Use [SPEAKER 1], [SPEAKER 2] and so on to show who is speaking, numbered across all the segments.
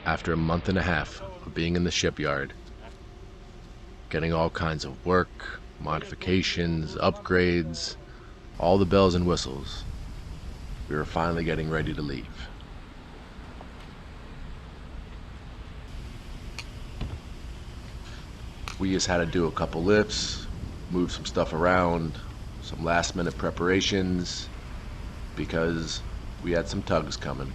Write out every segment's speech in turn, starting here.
[SPEAKER 1] After a month and a half of being in the shipyard, getting all kinds of work, modifications, upgrades, all the bells and whistles, we were finally getting ready to leave. We just had to do a couple lifts, move some stuff around, some last minute preparations, because we had some tugs coming.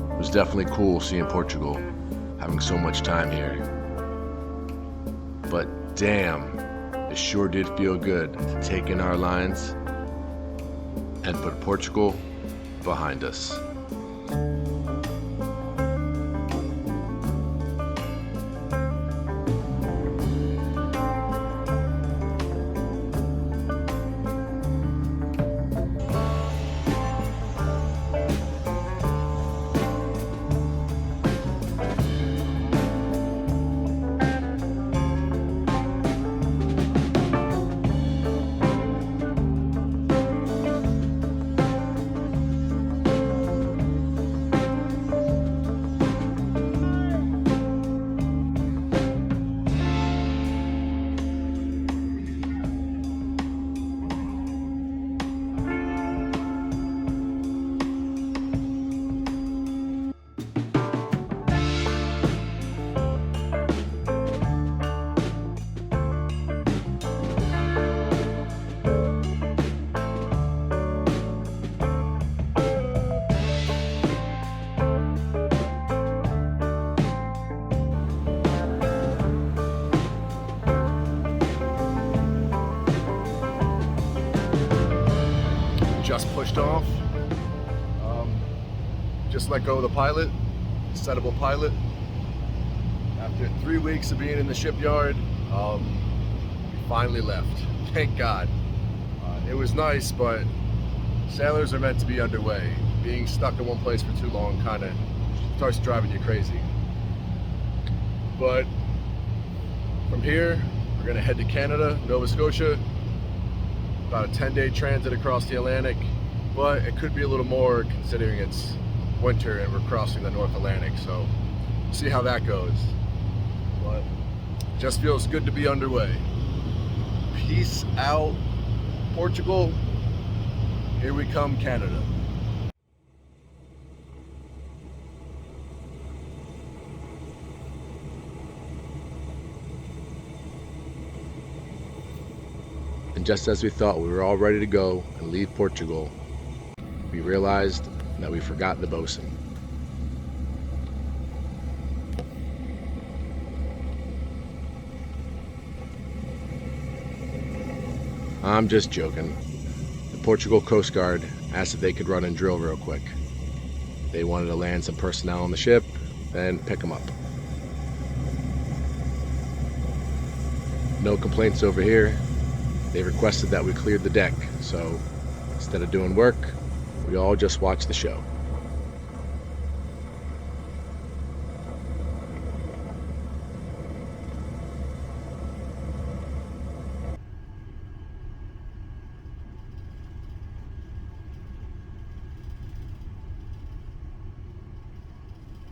[SPEAKER 1] It was definitely cool seeing Portugal, having so much time here. But damn, it sure did feel good to take in our lines and put Portugal behind us. Just pushed off. Just let go of the pilot, settable pilot. After 3 weeks of being in the shipyard, we finally left. Thank God. It was nice, but sailors are meant to be underway. Being stuck in one place for too long kind of starts driving you crazy. But from here, we're gonna head to Canada, Nova Scotia. About a 10-day transit across the Atlantic, but it could be a little more considering it's winter and we're crossing the North Atlantic, so see how that goes. But just feels good to be underway. Peace out, Portugal. Here we come, Canada. And just as we thought we were all ready to go and leave Portugal, we realized that we forgot the bosun. I'm just joking. The Portugal Coast Guard asked if they could run and drill real quick. They wanted to land some personnel on the ship, then pick them up. No complaints over here. They requested that we cleared the deck, so instead of doing work, we all just watched the show.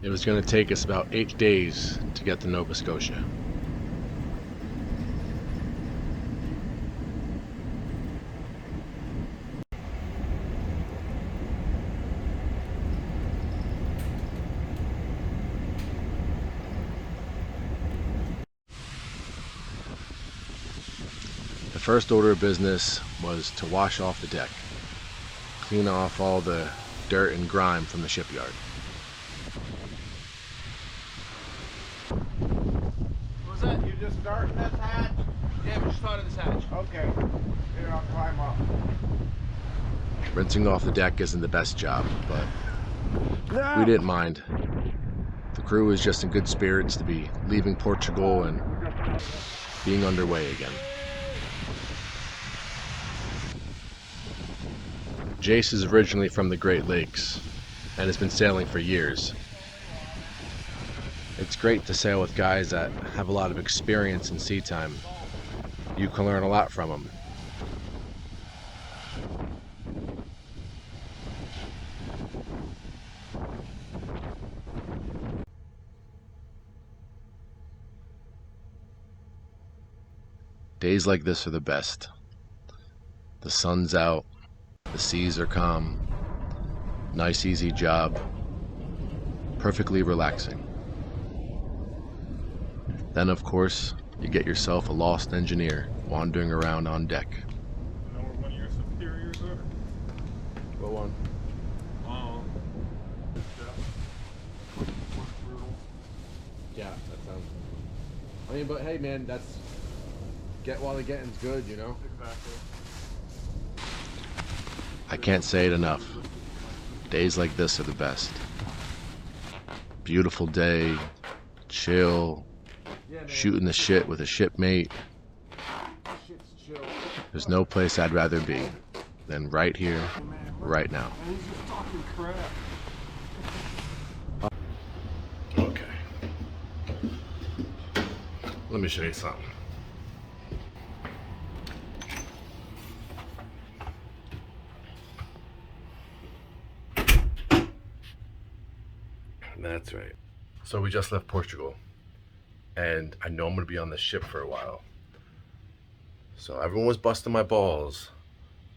[SPEAKER 1] It was going to take us about 8 days to get to Nova Scotia. The first order of business was to wash off the deck, clean off all the dirt and grime from the shipyard.
[SPEAKER 2] What was that? You just starting this hatch?
[SPEAKER 3] Yeah, we just started this hatch.
[SPEAKER 2] Okay. Here, I'll climb up.
[SPEAKER 1] Rinsing off the deck isn't the best job, but we didn't mind. The crew was just in good spirits to be leaving Portugal and being underway again. Jace is originally from the Great Lakes and has been sailing for years. It's great to sail with guys that have a lot of experience in sea time. You can learn a lot from them. Days like this are the best. The sun's out, the seas are calm, nice easy job, perfectly relaxing. Then of course, you get yourself a lost engineer wandering around on deck.
[SPEAKER 4] You know where one of your superiors are?
[SPEAKER 1] What one? Yeah, that sounds. I mean, but hey, man, that's get while the getting's good, you know.
[SPEAKER 4] Exactly.
[SPEAKER 1] I can't say it enough. Days like this are the best. Beautiful day, chill, shooting the shit with a shipmate. There's no place I'd rather be than right here, right now. Okay. Let me show you something. That's right. So we just left Portugal, and I know I'm gonna be on the ship for a while. So everyone was busting my balls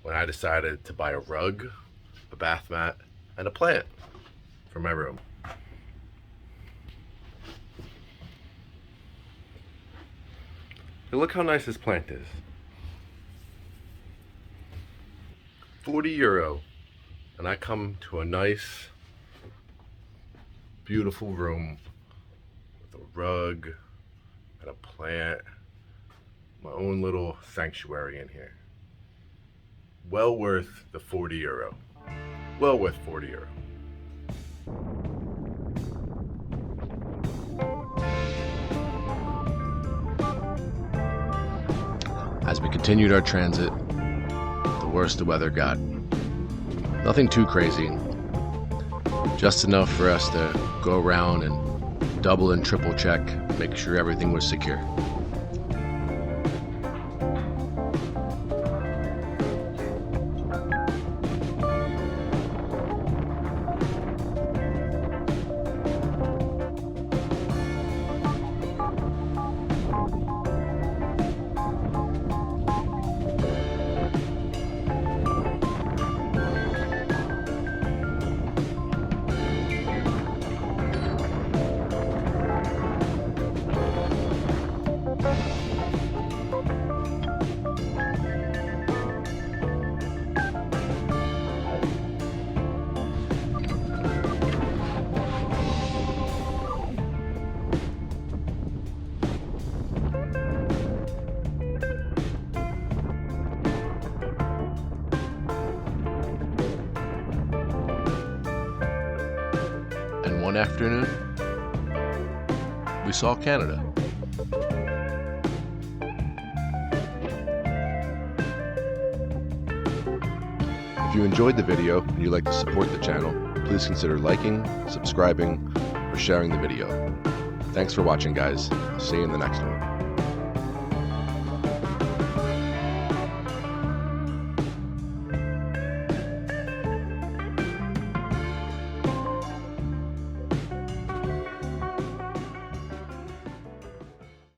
[SPEAKER 1] when I decided to buy a rug, a bath mat, and a plant for my room. Look how nice this plant is. 40 euro, and I come to a nice, beautiful room with a rug and a plant, my own little sanctuary in here. Well worth the 40 euro. Well worth 40 euro. As we continued our transit, the worse the weather got. Nothing too crazy, just enough for us to go around and double and triple check, make sure everything was secure. One afternoon, we saw Canada. If you enjoyed the video and you'd like to support the channel, please consider liking, subscribing, or sharing the video. Thanks for watching, guys. I'll see you in the next one.